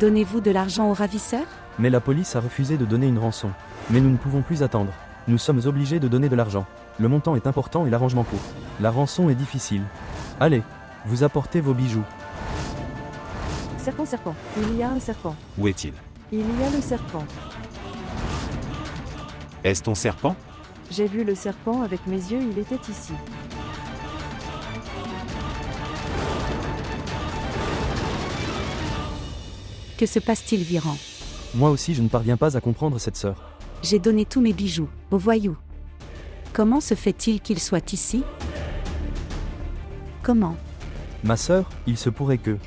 Donnez-vous de l'argent aux ravisseurs? Mais la police a refusé de donner une rançon. Mais nous ne pouvons plus attendre. Nous sommes obligés de donner de l'argent. Le montant est important et l'arrangement court. La rançon est difficile. Allez, vous apportez vos bijoux. Serpent, serpent. Il y a un serpent. Où est-il? Il y a le serpent. Est-ce ton serpent? J'ai vu le serpent avec mes yeux, il était ici. Que se passe-t-il, Viran? Moi aussi je ne parviens pas à comprendre cette sœur. J'ai donné tous mes bijoux aux voyous. Comment se fait-il qu'ils soient ici? Comment? Ma sœur, il se pourrait que...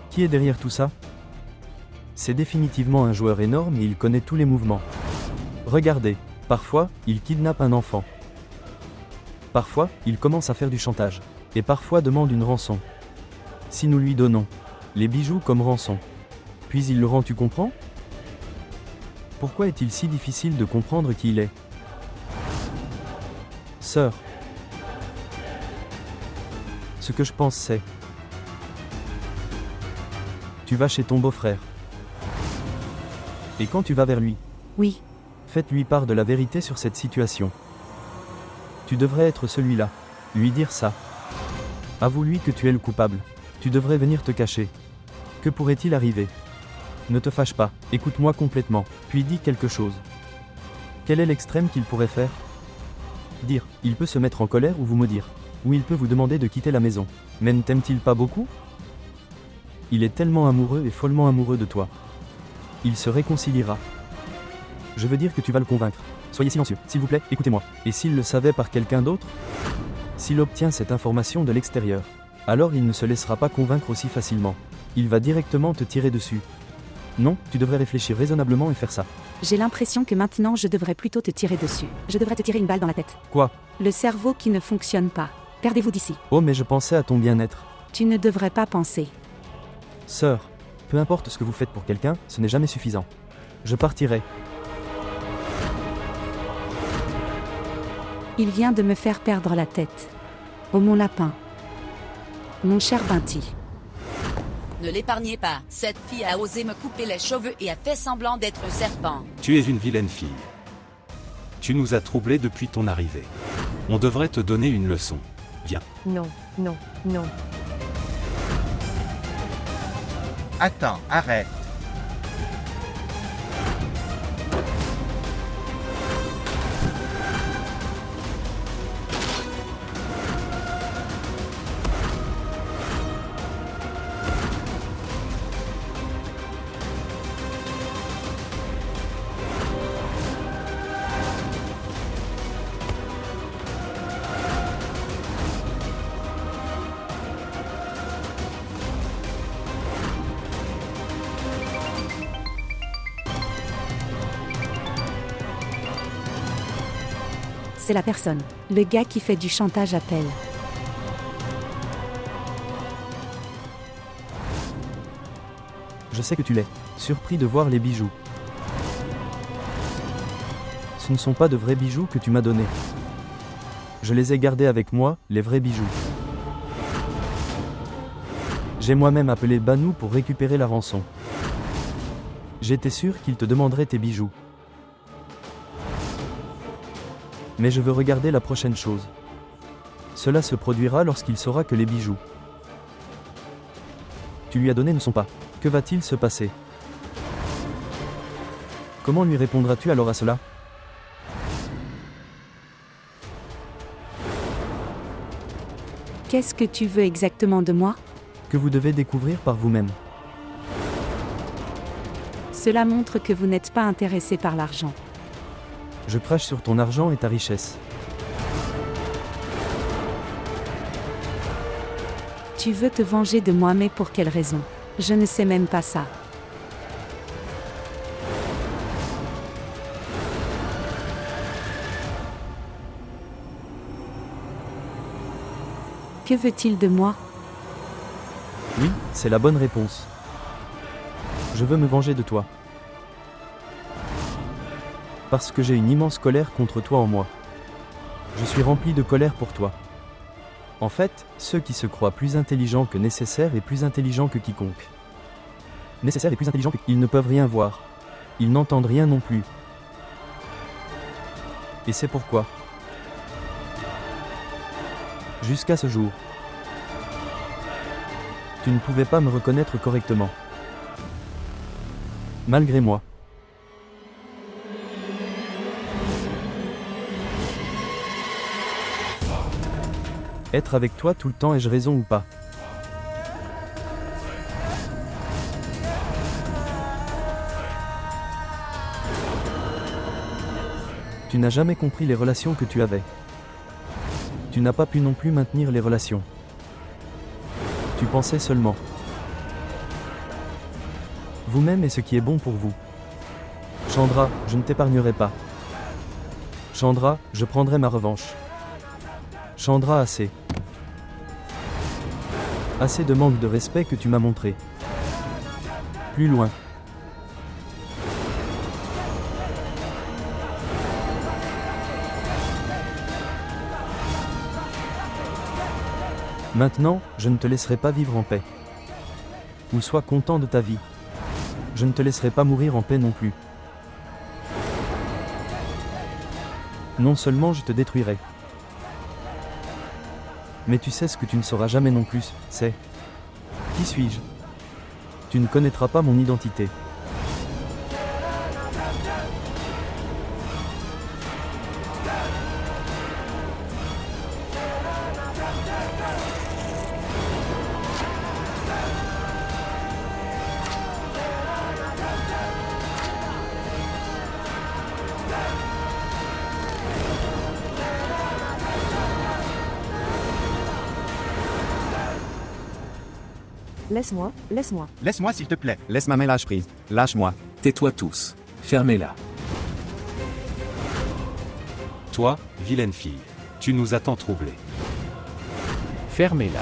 Qui est derrière tout ça? C'est définitivement un joueur énorme et il connaît tous les mouvements. Regardez, parfois, il kidnappe un enfant. Parfois, il commence à faire du chantage. Et parfois demande une rançon. Si nous lui donnons les bijoux comme rançon, puis il le rend, tu comprends? Pourquoi est-il si difficile de comprendre qui il est? Sœur. Ce que je pense c'est... Tu vas chez ton beau-frère. Et quand tu vas vers lui, Oui, faites-lui part de la vérité sur cette situation. Tu devrais être celui-là. Lui dire ça. Avoue-lui que tu es le coupable. Tu devrais venir te cacher. Que pourrait-il arriver? Ne te fâche pas, écoute-moi complètement, puis dis quelque chose. Quel est l'extrême qu'il pourrait faire? Dire, il peut se mettre en colère ou vous maudire. Ou il peut vous demander de quitter la maison. Mais ne t'aime-t-il pas beaucoup? Il est tellement amoureux et follement amoureux de toi. Il se réconciliera. Je veux dire que tu vas le convaincre. Soyez silencieux, s'il vous plaît, écoutez-moi. Et s'il le savait par quelqu'un d'autre? S'il obtient cette information de l'extérieur, alors il ne se laissera pas convaincre aussi facilement. Il va directement te tirer dessus. Non, tu devrais réfléchir raisonnablement et faire ça. j'ai l'impression que maintenant je devrais plutôt te tirer dessus. Je devrais te tirer une balle dans la tête. Quoi? Le cerveau qui ne fonctionne pas. Perdez-vous d'ici. Oh mais je pensais à ton bien-être. Tu ne devrais pas penser. Sœur, peu importe ce que vous faites pour quelqu'un, ce n'est jamais suffisant. Je partirai. Il vient de me faire perdre la tête. Oh mon lapin. Mon cher Binti. Ne l'épargnez pas. Cette fille a osé me couper les cheveux et a fait semblant d'être un serpent. Tu es une vilaine fille. Tu nous as troublés depuis ton arrivée. On devrait te donner une leçon. Viens. Non, non, non. Attends, arrête. C'est la personne. Le gars qui fait du chantage à Pell. Je sais que tu l'es. Surpris de voir les bijoux. Ce ne sont pas de vrais bijoux que tu m'as donnés. Je les ai gardés avec moi, les vrais bijoux. J'ai moi-même appelé Banu pour récupérer la rançon. J'étais sûr qu'il te demanderait tes bijoux. Mais je veux regarder la prochaine chose. Cela se produira lorsqu'il saura que les bijoux tu lui as donnés ne sont pas. Que va-t-il se passer? Comment lui répondras-tu alors à cela? Qu'est-ce que tu veux exactement de moi? Que vous devez découvrir par vous-même. Cela montre que vous n'êtes pas intéressé par l'argent. Je crache sur ton argent et ta richesse. Tu veux te venger de moi, mais pour quelle raison? Je ne sais même pas ça. Que veut-il de moi? Oui, c'est la bonne réponse. Je veux me venger de toi. Parce que j'ai une immense colère contre toi en moi. Je suis rempli de colère pour toi. En fait, ceux qui se croient plus intelligents que nécessaire et plus intelligents que quiconque. nécessaires et plus intelligents que... Ils ne peuvent rien voir. Ils n'entendent rien non plus. Et c'est pourquoi. Jusqu'à ce jour. Tu ne pouvais pas me reconnaître correctement. Malgré moi. Être avec toi tout le temps, ai-je raison ou pas? Tu n'as jamais compris les relations que tu avais. Tu n'as pas pu non plus maintenir les relations. Tu pensais seulement. Vous-même est ce qui est bon pour vous. Chandra, je ne t'épargnerai pas. Chandra, je prendrai ma revanche. Chandra, assez. Assez de manque de respect que tu m'as montré. Plus loin. Maintenant, je ne te laisserai pas vivre en paix. Ou sois content de ta vie. Je ne te laisserai pas mourir en paix non plus. Non seulement je te détruirai. Mais tu sais ce que tu ne sauras jamais non plus, c'est... Qui suis-je? Tu ne connaîtras pas mon identité. Laisse-moi, laisse-moi. Laisse-moi s'il te plaît. Laisse ma main, lâche prise. Lâche-moi. Tais-toi tous. Fermez-la. Toi, vilaine fille. Tu nous as tant troublés. Fermez-la.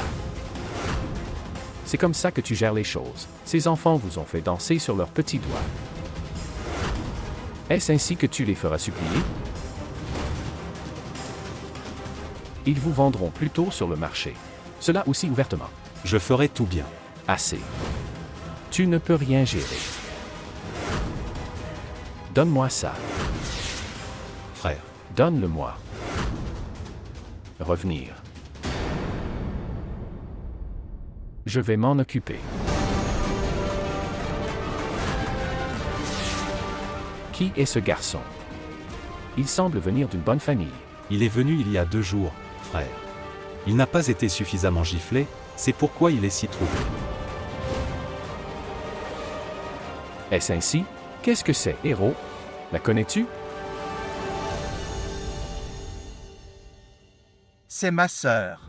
C'est comme ça que tu gères les choses. Ces enfants vous ont fait danser sur leurs petits doigts. Est-ce ainsi que tu les feras supplier? Ils vous vendront plutôt sur le marché. Cela aussi ouvertement. Je ferai tout bien. Assez. Tu ne peux rien gérer. Donne-moi ça. Frère. Donne-le-moi. Revenir. Je vais m'en occuper. Qui est ce garçon? Il semble venir d'une bonne famille. Il est venu il y a 2 jours, frère. Il n'a pas été suffisamment giflé, c'est pourquoi il est si troublé. Est-ce ainsi? Qu'est-ce que c'est, héros? La connais-tu? C'est ma sœur.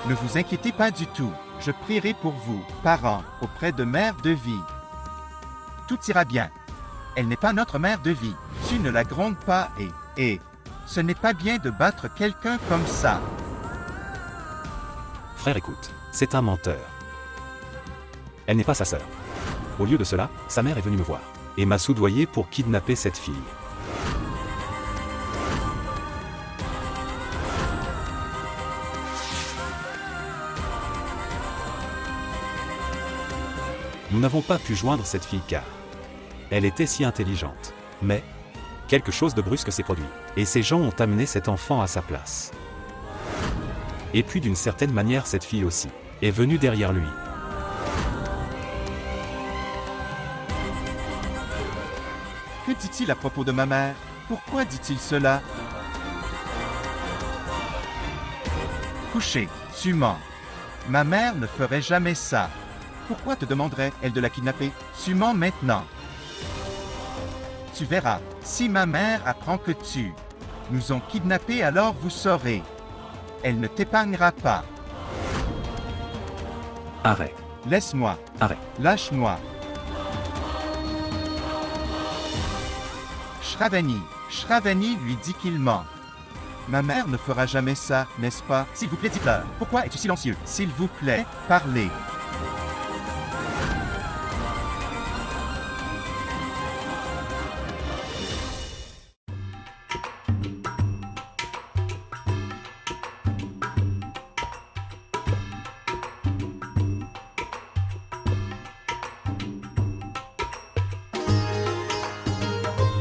Ne vous inquiétez pas du tout. Je prierai pour vous, parents, auprès de Mère de Vie. Tout ira bien. Elle n'est pas notre mère de vie. Tu ne la grondes pas et... Ce n'est pas bien de battre quelqu'un comme ça. Frère, écoute, c'est un menteur. Elle n'est pas sa sœur. Au lieu de cela, sa mère est venue me voir et m'a soudoyé pour kidnapper cette fille. Nous n'avons pas pu joindre cette fille car elle était si intelligente. Mais quelque chose de brusque s'est produit, et ces gens ont amené cet enfant à sa place. Et puis d'une certaine manière cette fille aussi est venue derrière lui. Que dit-il à propos de ma mère? Pourquoi dit-il cela? Couché, tu mens. Ma mère ne ferait jamais ça. Pourquoi te demanderait-elle de la kidnapper? Tu mens maintenant. Tu verras, si ma mère apprend que tu nous ont kidnappés, alors vous saurez. Elle ne t'épargnera pas. Arrête. Laisse-moi. Arrête. Lâche-moi. Shravani lui dit qu'il ment. Ma mère ne fera jamais ça, n'est-ce pas? S'il vous plaît, dites-leur. Pourquoi es-tu silencieux? S'il vous plaît, parlez.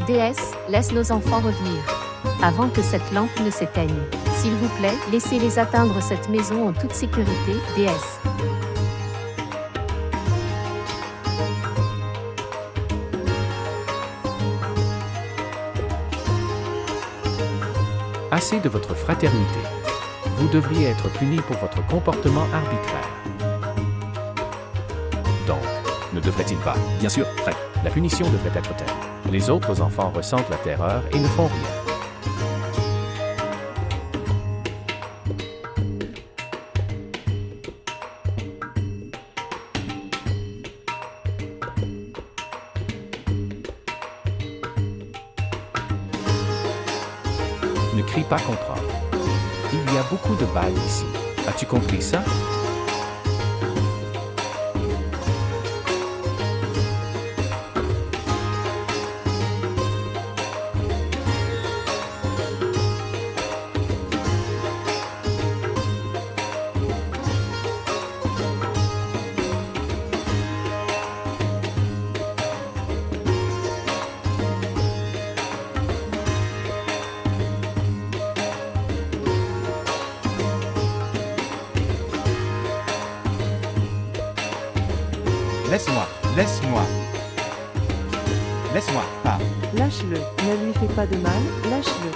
Déesse, laisse nos enfants revenir. Avant que cette lampe ne s'éteigne. S'il vous plaît, laissez-les atteindre cette maison en toute sécurité, déesse. Assez de votre fraternité. Vous devriez être puni pour votre comportement arbitraire. Donc, ne devrait-il pas? Bien sûr, Fred. La punition devrait être telle. Les autres enfants ressentent la terreur et ne font rien. Ne crie pas comprendre. Il y a beaucoup de balles ici. As-tu compris ça? Laisse-moi, laisse-moi. Laisse-moi, pas. Lâche-le. Ne lui fais pas de mal, lâche-le.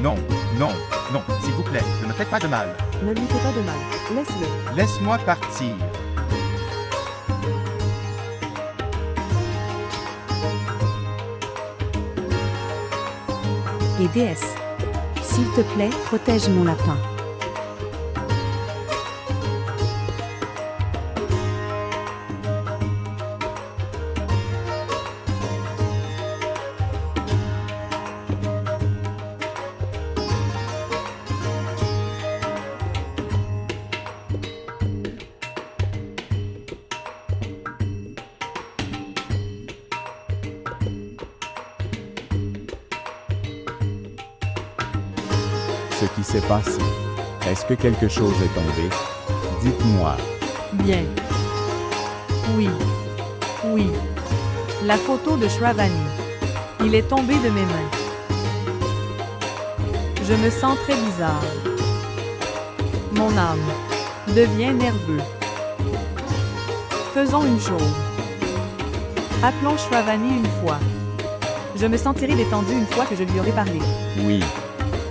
Non, non, non, s'il vous plaît, ne me faites pas de mal. Ne lui fais pas de mal. Laisse-le. Laisse-moi partir. Et déesse, s'il te plaît, protège mon lapin. Ce qui s'est passé. Est-ce que quelque chose est tombé? Dites-moi. Bien. Oui. Oui. La photo de Shravani. Il est tombé de mes mains. Je me sens très bizarre. Mon âme devient nerveux. Faisons une chose. Appelons Shravani une fois. Je me sentirai détendu une fois que je lui aurai parlé. Oui.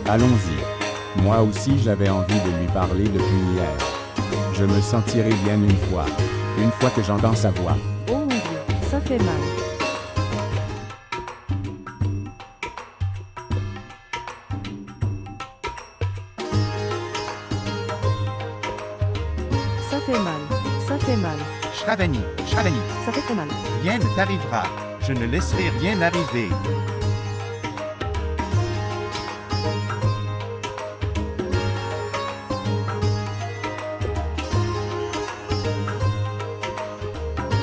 Allons-y. Moi aussi j'avais envie de lui parler depuis hier. Je me sentirai bien une fois que j'entends sa voix. Oh mon Dieu, ça fait mal. Ça fait mal, ça fait mal. Shravani, Shravani, Ça fait très mal. rien ne t'arrivera. Je ne laisserai rien arriver.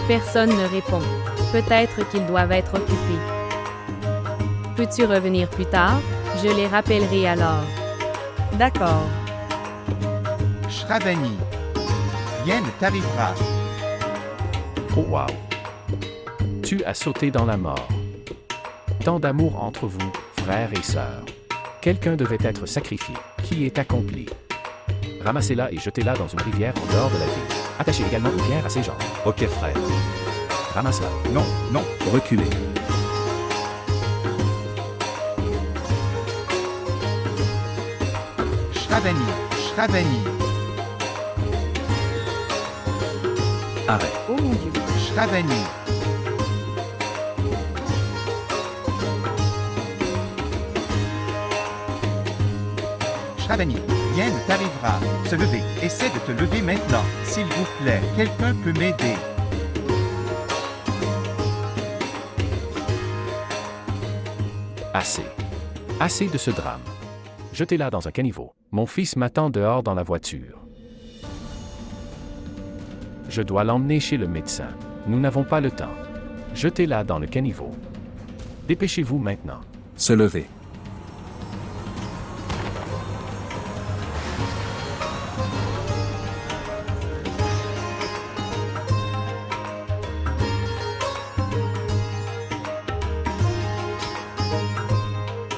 Personne ne répond. Peut-être qu'ils doivent être occupés. Peux-tu revenir plus tard? Je les rappellerai alors. D'accord. Shravani, rien ne t'arrivera. Oh wow! Tu as sauté dans la mort. Tant d'amour entre vous, frères et sœurs. Quelqu'un devait être sacrifié, qui est accompli. Ramassez-la et jetez-la dans une rivière en dehors de la ville. Attachez également une pierre à ses jambes. Ok frère. Ramasse-la. Non, non, Reculez. Shravani, Shravani, Arrête. Oh mon Dieu. Shravani. Shravani, rien ne t'arrivera. Se lever. Essaie de te lever maintenant. S'il vous plaît, quelqu'un peut m'aider. Assez. Assez de ce drame. Jetez-la dans un caniveau. Mon fils m'attend dehors dans la voiture. Je dois l'emmener chez le médecin. Nous n'avons pas le temps. Jetez-la dans le caniveau. Dépêchez-vous maintenant. Se lever.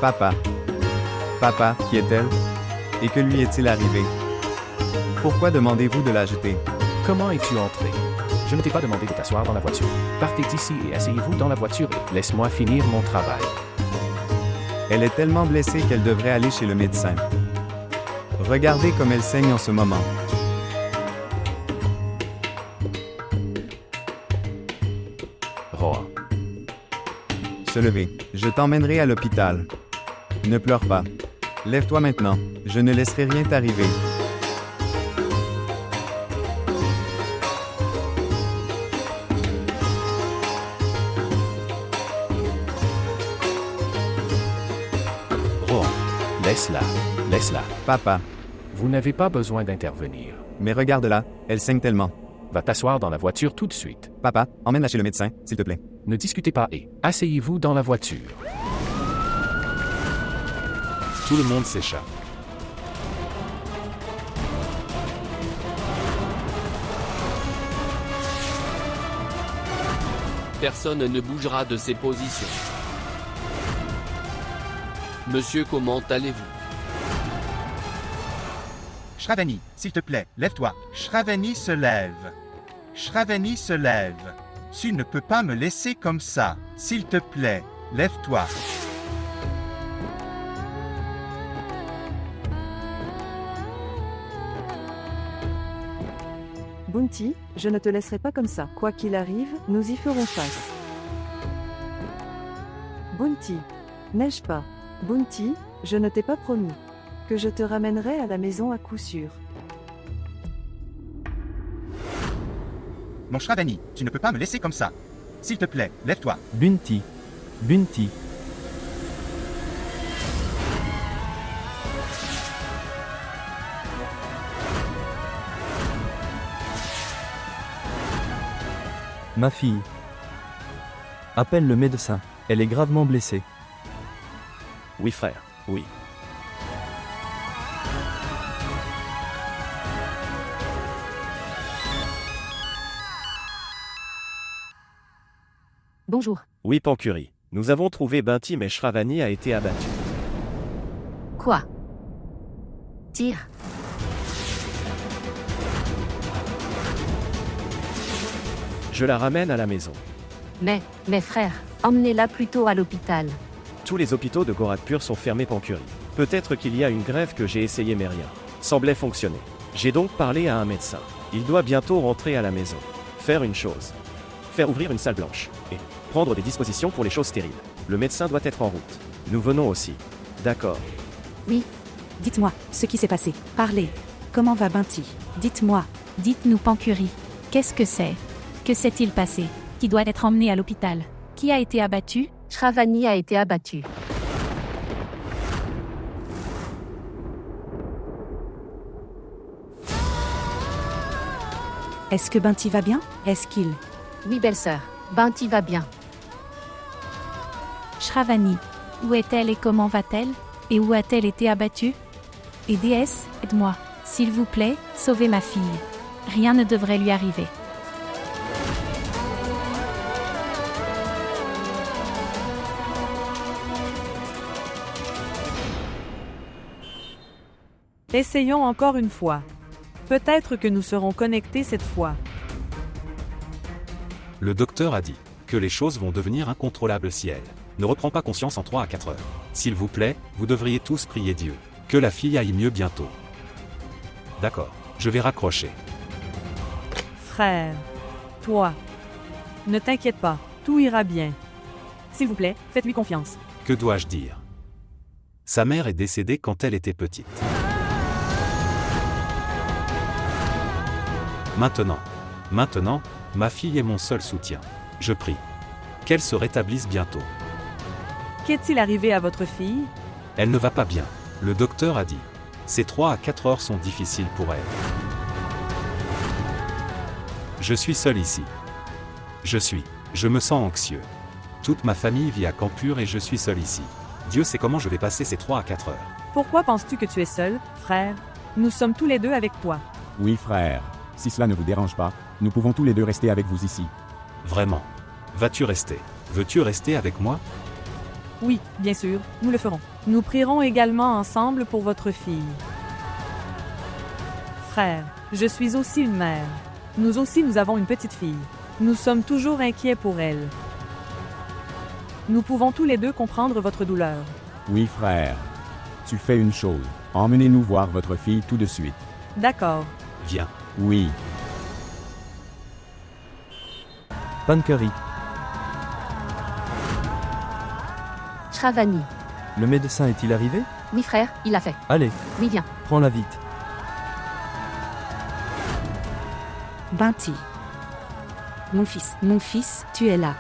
Papa. Papa, qui est-elle? Et que lui est-il arrivé? Pourquoi demandez-vous de la jeter? Comment es-tu entré? Je ne t'ai pas demandé de t'asseoir dans la voiture. Partez d'ici et asseyez-vous dans la voiture et laisse-moi finir mon travail. Elle est tellement blessée qu'elle devrait aller chez le médecin. Regardez comme elle saigne en ce moment. Rohan. Se lever. Je t'emmènerai à l'hôpital. Ne pleure pas. Lève-toi maintenant. Je ne laisserai rien t'arriver. Rohan. Laisse-la. Laisse-la. Papa. Vous n'avez pas besoin d'intervenir. Mais regarde-la. Elle saigne tellement. Va t'asseoir dans la voiture tout de suite. Papa, emmène-la chez le médecin, s'il te plaît. Ne discutez pas et asseyez-vous dans la voiture. Tout le monde s'échappe. Personne ne bougera de ses positions. Monsieur, comment allez-vous? Shravani, s'il te plaît, lève-toi. Shravani se lève. Shravani se lève. Tu ne peux pas me laisser comme ça. S'il te plaît, lève-toi. Bounty, je ne te laisserai pas comme ça. Quoi qu'il arrive, nous y ferons face. Bounty, n'ai-je pas? Bounty, je ne t'ai pas promis que je te ramènerai à la maison à coup sûr. Mon Shravani, tu ne peux pas me laisser comme ça. S'il te plaît, lève-toi. Bunty. Bunty. Ma fille. Appelle le médecin. Elle est gravement blessée. Oui, frère, oui. Bonjour. Oui, Pancuri. Nous avons trouvé Bunty, mais Shravani a été abattu. Quoi? Tire. Je la ramène à la maison. Mais, mes frères, emmenez-la plutôt à l'hôpital. Tous les hôpitaux de Gorakhpur sont fermés, Pancuri. Peut-être qu'il y a une grève que j'ai essayé mais rien semblait fonctionner. J'ai donc parlé à un médecin. Il doit bientôt rentrer à la maison. Faire une chose. Faire ouvrir une salle blanche. Et prendre des dispositions pour les choses stériles. Le médecin doit être en route. Nous venons aussi. D'accord. Oui. Dites-moi ce qui s'est passé. Parlez. Comment va Bunty? Dites-moi. Dites-nous, Pancuri. Qu'est-ce que c'est? Que s'est-il passé? Qui doit être emmené à l'hôpital? Qui a été abattu? Shravani a été abattu. Est-ce que Bunty va bien? Est-ce qu'il... Oui, belle-sœur. Bunty va bien. Shravani. Où est-elle et comment va-t-elle? Et où a-t-elle été abattue? Et déesse, aide-moi. S'il vous plaît, sauvez ma fille. Rien ne devrait lui arriver. Essayons encore une fois. Peut-être que nous serons connectés cette fois. Le docteur a dit que les choses vont devenir incontrôlables si elle ne reprend pas conscience en 3 à 4 heures. S'il vous plaît, vous devriez tous prier Dieu. Que la fille aille mieux bientôt. D'accord, je vais raccrocher. Frère, toi, ne t'inquiète pas, tout ira bien. S'il vous plaît, faites-lui confiance. Que dois-je dire? Sa mère est décédée quand elle était petite. Maintenant, ma fille est mon seul soutien. Je prie qu'elle se rétablisse bientôt. Qu'est-il arrivé à votre fille? Elle ne va pas bien. Le docteur a dit. Ces 3 à 4 heures sont difficiles pour elle. Je suis seul ici. Je me sens anxieux. Toute ma famille vit à Kanpur et je suis seul ici. Dieu sait comment je vais passer ces 3 à 4 heures. Pourquoi penses-tu que tu es seul, frère? Nous sommes tous les deux avec toi. Oui, frère. Si cela ne vous dérange pas, nous pouvons tous les deux rester avec vous ici. Vraiment? Vas-tu rester? Veux-tu rester avec moi? Oui, bien sûr, nous le ferons. Nous prierons également ensemble pour votre fille. Frère, je suis aussi une mère. Nous aussi nous avons une petite fille. Nous sommes toujours inquiets pour elle. Nous pouvons tous les deux comprendre votre douleur. Oui, frère. Tu fais une chose. Emmenez-nous voir votre fille tout de suite. D'accord. Viens. Oui. Pancurry. Shravani. Le médecin est-il arrivé? Oui frère, il l'a fait. Allez, Oui viens. prends-la vite. Binti. Mon fils, tu es là.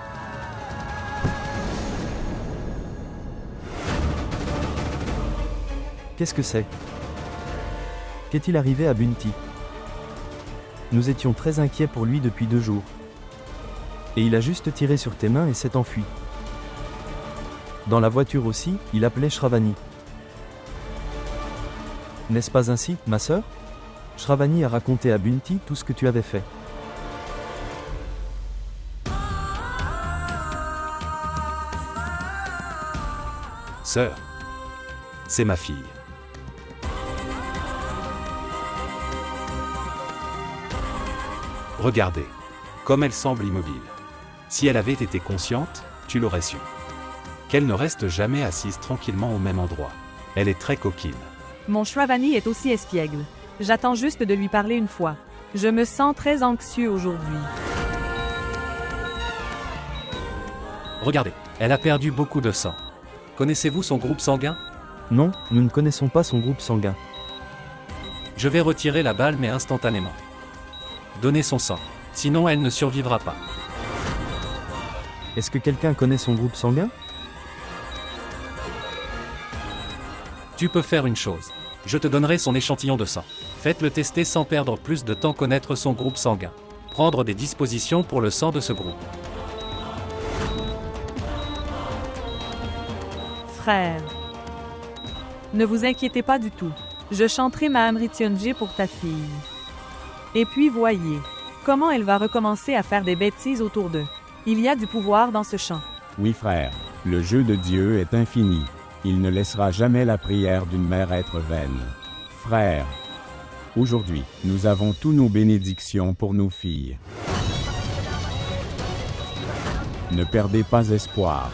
Qu'est-ce que c'est? Qu'est-il arrivé à Bunty? Nous étions très inquiets pour lui depuis 2 jours. Et il a juste tiré sur tes mains et s'est enfui. Dans la voiture aussi, il appelait Shravani. N'est-ce pas ainsi, ma sœur? Shravani a raconté à Bunty tout ce que tu avais fait. Sœur. C'est ma fille. Regardez. Comme elle semble immobile. Si elle avait été consciente, tu l'aurais su. Qu'elle ne reste jamais assise tranquillement au même endroit. Elle est très coquine. Mon Shravani est aussi espiègle. J'attends juste de lui parler une fois. Je me sens très anxieux aujourd'hui. Regardez, elle a perdu beaucoup de sang. Connaissez-vous son groupe sanguin? Non, nous ne connaissons pas son groupe sanguin. Je vais retirer la balle mais instantanément. Donnez son sang, sinon elle ne survivra pas. Est-ce que quelqu'un connaît son groupe sanguin? Tu peux faire une chose. Je te donnerai son échantillon de sang. Faites-le tester sans perdre plus de temps, connaître son groupe sanguin. Prendre des dispositions pour le sang de ce groupe. Frère. Ne vous inquiétez pas du tout. Je chanterai ma Amrityunjay pour ta fille. Et puis voyez, comment elle va recommencer à faire des bêtises autour d'eux. Il y a du pouvoir dans ce chant. Oui, frère. Le jeu de Dieu est infini. Il ne laissera jamais la prière d'une mère être vaine. Frère. Aujourd'hui, nous avons tous nos bénédictions pour nos filles. Ne perdez pas espoir.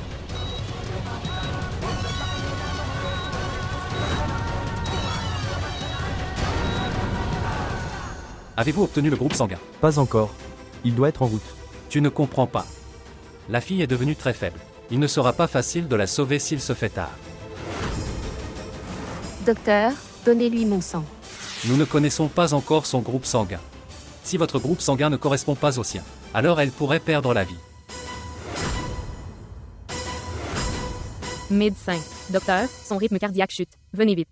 Avez-vous obtenu le groupe sanguin? Pas encore. Il doit être en route. Tu ne comprends pas. La fille est devenue très faible. Il ne sera pas facile de la sauver s'il se fait tard. Docteur, donnez-lui mon sang. Nous ne connaissons pas encore son groupe sanguin. Si votre groupe sanguin ne correspond pas au sien, alors elle pourrait perdre la vie. Médecin. Docteur, son rythme cardiaque chute. Venez vite.